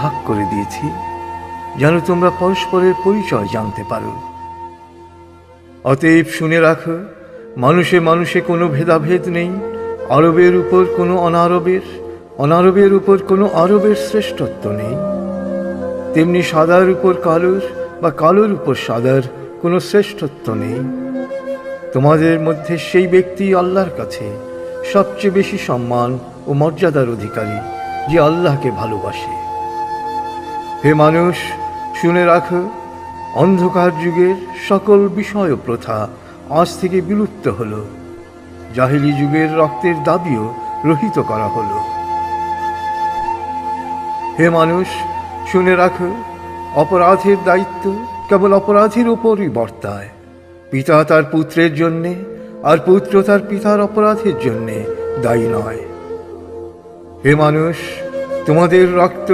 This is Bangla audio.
ভাগ করে দিয়েছি, যেন তোমরা পরস্পরের পরিচয় জানতে পারো। অতএব শুনে রাখো, মানুষে মানুষে কোনো ভেদাভেদ নেই। আরবের উপর কোনো অনারবের, অনারবের উপর কোনো আরবের শ্রেষ্ঠত্ব নেই। তেমনি সাদার উপর কালোর বা কালোর উপর সাদার কোনো শ্রেষ্ঠত্ব নেই। তোমাদের মধ্যে সেই ব্যক্তি আল্লাহর কাছে সবচেয়ে বেশি সম্মান ও মর্যাদার অধিকারী, যে আল্লাহকে ভালোবাসে। হে মানুষ, শুনে রাখো, অন্ধকার যুগের সকল বিষয় ও প্রথা আজ থেকে বিলুপ্ত হল। জাহিলি যুগের রক্তের দাবিও রহিত করা হলো। হে মানুষ, শুনে রাখো, অপরাধের দায়িত্ব কেবল অপরাধীর ওপরই বর্তায়। পিতা তার পুত্রের জন্যে আর পুত্র তার পিতার অপরাধের জন্যে দায়ী নয়। হে মানুষ, তোমাদের রক্ত